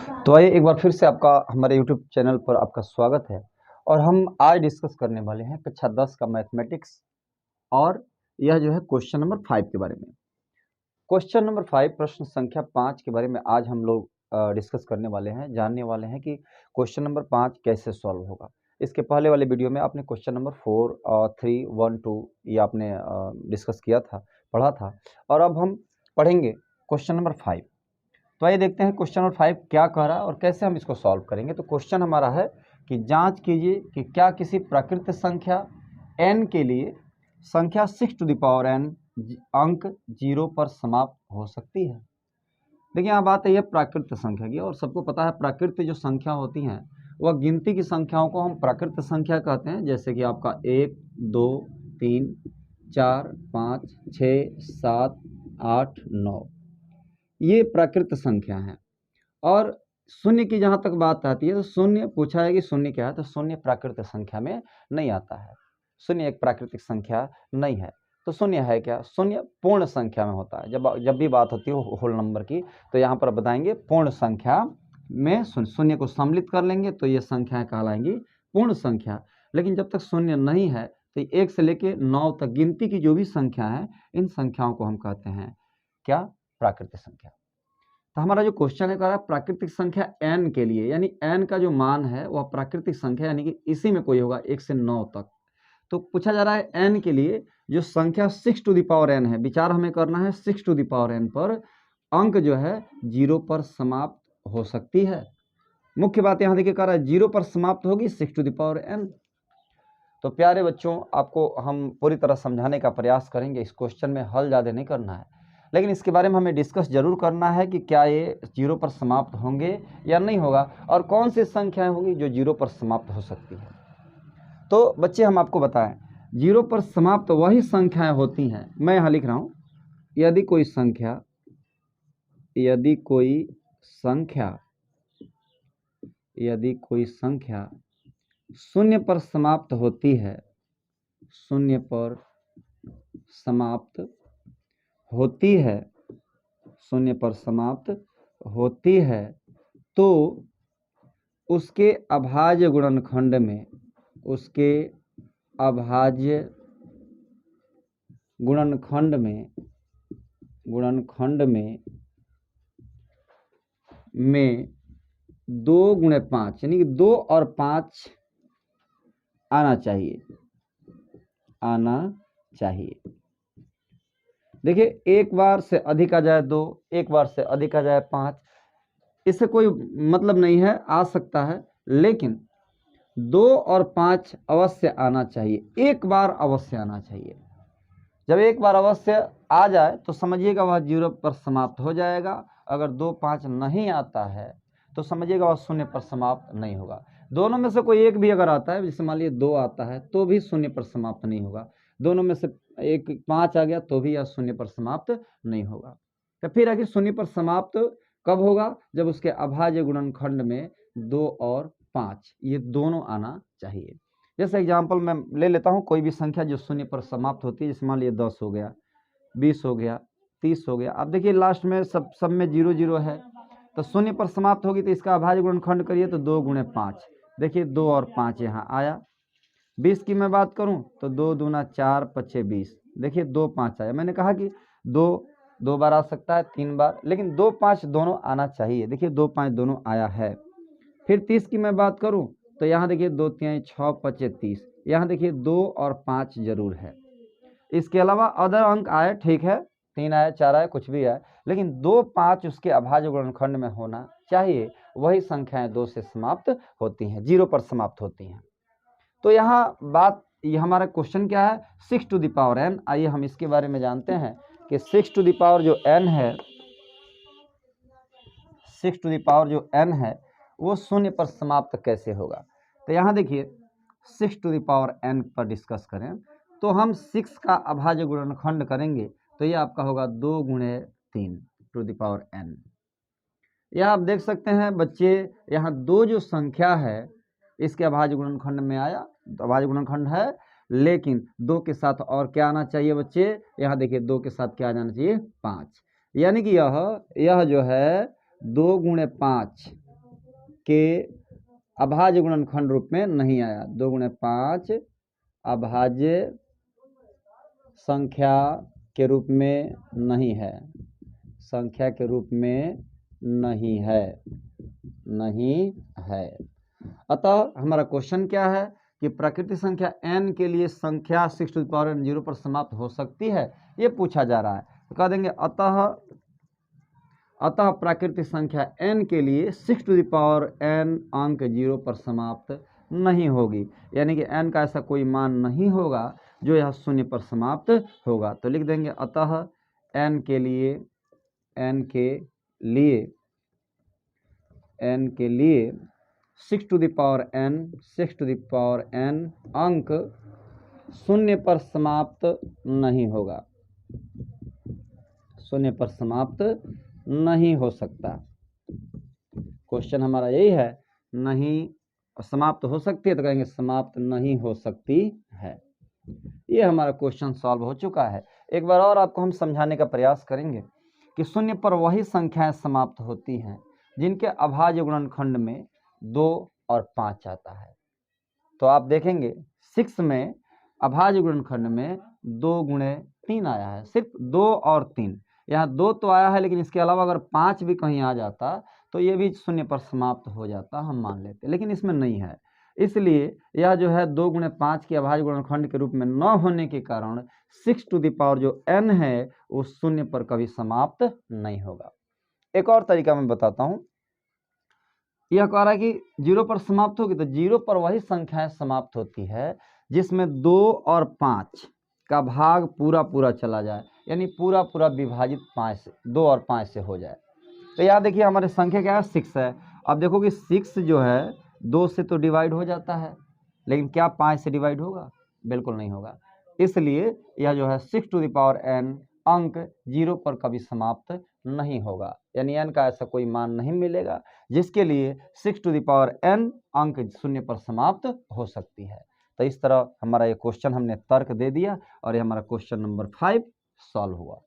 तो आइए एक बार फिर से आपका हमारे यूट्यूब चैनल पर आपका स्वागत है। और हम आज डिस्कस करने वाले हैं कक्षा 10 का मैथमेटिक्स। और यह जो है क्वेश्चन नंबर 5 के बारे में। क्वेश्चन नंबर 5 प्रश्न संख्या 5 के बारे में आज हम लोग डिस्कस करने वाले हैं, जानने वाले हैं कि क्वेश्चन नंबर 5 कैसे सॉल्व होगा। इसके पहले वाले वीडियो में आपने क्वेश्चन नंबर 4, 3, 1, 2 ये आपने डिस्कस किया था, पढ़ा था। और अब हम पढ़ेंगे क्वेश्चन नंबर 5। तो आइए देखते हैं क्वेश्चन नंबर 5 क्या कह रहा है और कैसे हम इसको सॉल्व करेंगे। तो क्वेश्चन हमारा है कि जांच कीजिए कि क्या किसी प्राकृत संख्या n के लिए संख्या 6 टू द पावर n अंक 0 पर समाप्त हो सकती है। देखिए यहाँ बात है यह प्राकृत संख्या की, और सबको पता है प्राकृत जो संख्या होती हैं वह गिनती की संख्याओं को हम प्राकृत संख्या कहते हैं। जैसे कि आपका 1, 2, 3, 4, 5, 6, 7, 8, 9 ये प्राकृत संख्या है। और शून्य की जहाँ तक बात आती है तो शून्य पूछा है कि शून्य क्या है, तो शून्य प्राकृत संख्या में नहीं आता है। शून्य एक प्राकृतिक संख्या नहीं है। तो शून्य है क्या? शून्य पूर्ण संख्या में होता है। जब भी बात होती है होल नंबर की, तो यहाँ पर बताएंगे पूर्ण संख्या में शून्य को सम्मिलित कर लेंगे तो ये संख्याएं कहलाएंगी पूर्ण संख्या। लेकिन जब तक शून्य नहीं है तो 1 से लेकर 9 तक गिनती की जो भी संख्या है, इन संख्याओं को हम कहते हैं क्या? प्राकृतिक संख्या। तो हमारा जो क्वेश्चन है कह रहा है प्राकृतिक संख्या n के लिए, यानी n का जो मान है वह प्राकृतिक संख्या यानी कि इसी में कोई होगा 1 से 9 तक। तो पूछा जा रहा है n के लिए जो संख्या 6 टू द पावर n है, विचार हमें करना है 6 टू द पावर n पर अंक जो है 0 पर समाप्त हो सकती है। मुख्य बात यहाँ देखिए कह रहा है 0 पर समाप्त होगी 6 टू द पावर n। तो प्यारे बच्चों, आपको हम पूरी तरह समझाने का प्रयास करेंगे। इस क्वेश्चन में हल ज़्यादा नहीं करना है, लेकिन इसके बारे में हमें डिस्कस जरूर करना है कि क्या ये 0 पर समाप्त होंगे या नहीं होगा, और कौन सी संख्याएं होंगी जो 0 पर समाप्त हो सकती है। तो बच्चे हम आपको बताएं, 0 पर समाप्त वही संख्याएं होती हैं, मैं यहाँ लिख रहा हूँ, यदि कोई संख्या शून्य पर समाप्त होती है, शून्य पर समाप्त होती है, तो उसके अभाज्य गुणनखंड में 2 गुणे 5 यानी कि 2 और 5 आना चाहिए। देखिए, एक बार से अधिक आ जाए 2, एक बार से अधिक आ जाए 5, इससे कोई मतलब नहीं है, आ सकता है, लेकिन 2 और 5 अवश्य आना चाहिए, एक बार अवश्य आना चाहिए। जब एक बार अवश्य आ जाए तो समझिएगा वह 0 पर समाप्त हो जाएगा। अगर 2, 5 नहीं आता है तो समझिएगा वह शून्य पर समाप्त नहीं होगा। दोनों में से कोई एक भी अगर आता है, जैसे मान लीजिए 2 आता है तो भी शून्य पर समाप्त नहीं होगा। दोनों में से एक 5 आ गया तो भी यह शून्य पर समाप्त नहीं होगा। तो फिर आखिर शून्य पर समाप्त कब होगा? जब उसके अभाज्य गुणनखंड में 2 और 5 ये दोनों आना चाहिए। जैसे एग्जाम्पल मैं ले लेता हूँ, कोई भी संख्या जो शून्य पर समाप्त होती है, जैसे मान लीजिए 10 हो गया, 20 हो गया, 30 हो गया। अब देखिए लास्ट में सब में 0 0 है, तो शून्य पर समाप्त होगी तो इसका अभाज्य गुणनखंड करिए तो 2 गुणे 5। देखिए 2 और 5 यहाँ आया। 20 की मैं बात करूँ तो 2 दूना 4, 5 20। देखिए 2 5 आया। मैंने कहा कि 2 बार आ सकता है, 3 बार, लेकिन 2 5 दोनों आना चाहिए। देखिए 2 5 दोनों आया है। फिर 30 की मैं बात करूं तो यहाँ देखिए 2 3 6 5 30, यहाँ देखिए 2 और 5 जरूर है। इसके अलावा अदर अंक आए, ठीक है, 3 आए, 4 आए, कुछ भी आए, लेकिन 2 5 उसके अभाज्य गुणनखंड में होना चाहिए। वही संख्याएं 2 से समाप्त होती हैं, 0 पर समाप्त होती हैं। तो यहाँ बात, ये हमारा क्वेश्चन क्या है? 6 टू द पावर n। आइए हम इसके बारे में जानते हैं कि 6 टू द पावर जो n है, 6 टू द पावर जो n है वो शून्य पर समाप्त कैसे होगा। तो यहाँ देखिए 6 टू द पावर n पर डिस्कस करें तो हम 6 का अभाज्य गुणनखंड करेंगे तो ये आपका होगा 2 गुणे 3 टू द पावर n। यह आप देख सकते हैं बच्चे, यहाँ 2 जो संख्या है इसके अभाज्य गुणनखंड में आया, अभाज्य गुणनखंड है, लेकिन 2 के साथ और क्या आना चाहिए बच्चे? यहाँ देखिए 2 के साथ क्या आ जाना चाहिए? 5। यानी कि यह जो है 2 गुणे 5 के अभाज्य गुणनखंड रूप में नहीं आया। 2 गुणे 5 अभाज्य संख्या के रूप में नहीं है, संख्या के रूप में नहीं है, नहीं है। अतः हमारा क्वेश्चन क्या है कि प्राकृतिक संख्या n के लिए संख्या 6 टू द पावर n 0 पर समाप्त हो सकती है, ये पूछा जा रहा है। तो कह देंगे अतः प्राकृतिक संख्या n के लिए 6 टू द पावर n अंक 0 पर समाप्त नहीं होगी, यानी कि n का ऐसा कोई मान नहीं होगा जो यह शून्य पर समाप्त होगा। तो लिख देंगे अतः n के लिए 6 टू द पावर n अंक शून्य पर समाप्त नहीं होगा, शून्य पर समाप्त नहीं हो सकता। क्वेश्चन हमारा यही है, नहीं समाप्त हो सकती है तो कहेंगे समाप्त नहीं हो सकती है। ये हमारा क्वेश्चन सॉल्व हो चुका है। एक बार और आपको हम समझाने का प्रयास करेंगे कि शून्य पर वही संख्याएं समाप्त होती हैं जिनके अभाज्य गुणनखंड में 2 और 5 आता है। तो आप देखेंगे 6 में अभाज्य गुणनखंड में 2 गुणे 3 आया है, सिर्फ 2 और 3। यहाँ 2 तो आया है, लेकिन इसके अलावा अगर 5 भी कहीं आ जाता तो ये भी शून्य पर समाप्त हो जाता, हम मान लेते, लेकिन इसमें नहीं है। इसलिए यह जो है 2 गुणे 5 के अभाज्य गुणनखंड के रूप में न होने के कारण 6 टू द पावर जो n है वो शून्य पर कभी समाप्त नहीं होगा। एक और तरीका मैं बताता हूँ। यह कह रहा है कि 0 पर समाप्त होगी, तो 0 पर वही संख्याएं समाप्त होती है जिसमें 2 और 5 का भाग पूरा पूरा चला जाए, यानी पूरा पूरा विभाजित 5 से 2 और 5 से हो जाए। तो यहाँ देखिए हमारी संख्या क्या है, 6 है। अब देखो कि 6 जो है 2 से तो डिवाइड हो जाता है, लेकिन क्या 5 से डिवाइड होगा? बिल्कुल नहीं होगा। इसलिए यह जो है 6 टू द पावर n अंक 0 पर कभी समाप्त नहीं होगा, यानी n का ऐसा कोई मान नहीं मिलेगा जिसके लिए 6 टू द पावर n अंक 0 पर समाप्त हो सकती है। तो इस तरह हमारा ये क्वेश्चन हमने तर्क दे दिया और ये हमारा क्वेश्चन नंबर 5 सॉल्व हुआ।